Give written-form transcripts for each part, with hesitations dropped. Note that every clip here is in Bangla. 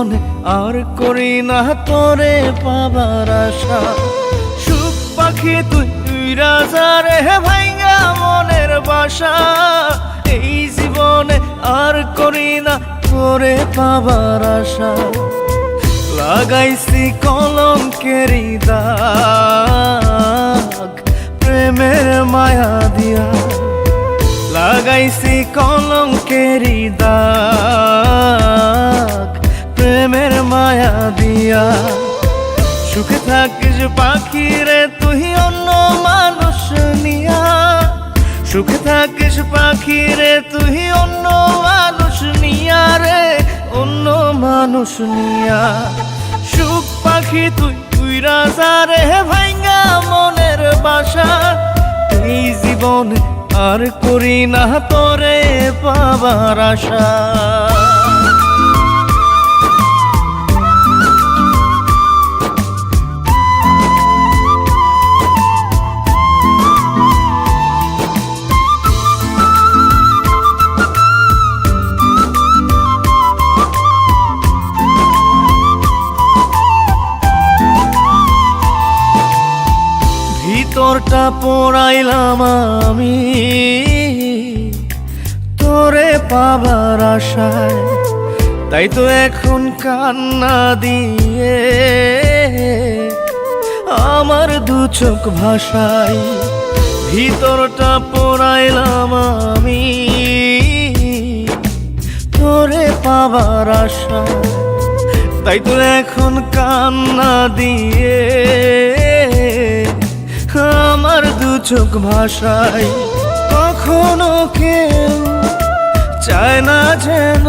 জীবনে আর করি না তোরে পাবার আশা। সুখ পাখি তুই উইরা যা রে ভাইঙ্গা মনের বাসা, এই জীবনে আর করি না তোরে পাবার আশা। লাগাইছি কলঙ্কেরি দাগ প্রেমের মায়া দিয়া, লাগাইছি কলঙ্কেরি দাগ প্রেমের মায়া দিয়া। সুখে থাকিস পাখি রে তুই অন্য মানুষ নিয়া, সুখে থাকিস পাখি রে তুই অন্য মানুষ নিয়া রে, অন্য মানুষ নিয়া। সুখ পাখি তুই উইরা যা রে ভাইঙ্গা মনের বাসা, এই জীবনে আর করি না তোরে পাবার আশা। ভিতরটা পোড়াইলাম আমি তোরে পাবার আশায়, তাই তো এখন কান্না দিয়ে আমার দু চোখ ভাষায়। ভিতরটা পোড়াইলাম আমি তোরে পাবার আশায়, তাই তো এখন কান্না দিয়ে আমার দু চোখ ভাষায়। কখনো কেউ চায় না যেন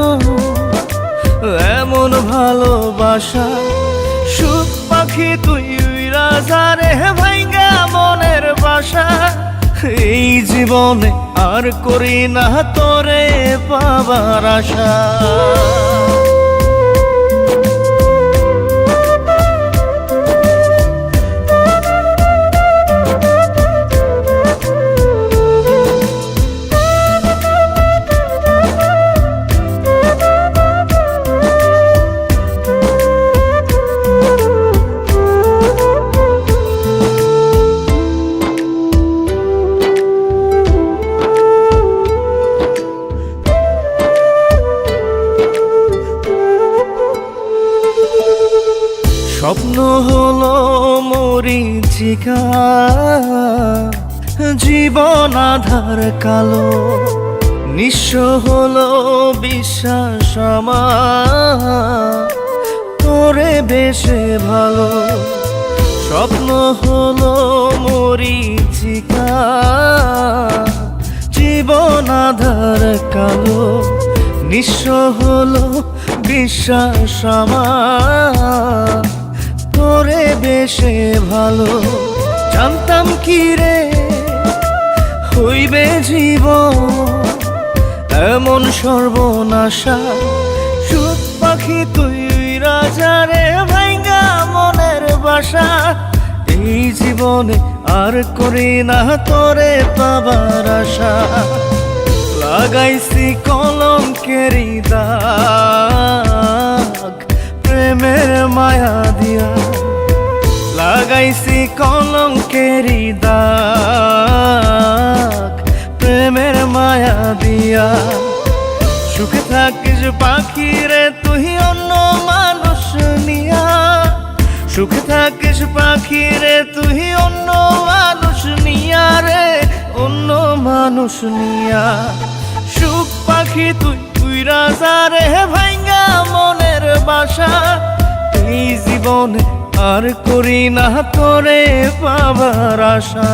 এমন ভালোবাসা। সুখ পাখি তুই উইরা যা রে ভাইঙ্গা মনের বাসা, এই জীবনে আর করি না তোরে পাবার আশা। স্বপ্ন হলো মরীচিকা, জীবন আধার কালো, নিঃস্ব হলো বিশ্বাস আমার তোরে বেশে ভালো। স্বপ্ন হলো মরীচিকা, জীবন আধার কালো, নিঃস্ব হলো বিশ্বাস আমার তোরে বেশে ভালো। জানতাম কি রে হইবে জীবন এমন সর্বনাশা। সুখ পাখি তুই উইরা যা রে ভাইঙ্গা মনের বাসা, এই জীবনে আর করি না তোরে পাবার আশা। লাগাইছি কলঙ্কেরি দাগ প্রেমের মায়া দিয়া, লাগাইছি কলঙ্কেরি দাগ প্রেমের মায়া দিয়া। সুখে থাকিস পাখি রে তুই অন্য মানুষ নিয়া, সুখে থাকিস পাখি রে তুই অন্য মানুষ নিয়া রে, অন্য মানুষ নিয়া। সুখ পাখি তুই উইরা যা রে ভাইঙ্গা মনের বাসা, এই জীবনে আর করি না তোরে পাবার আশা।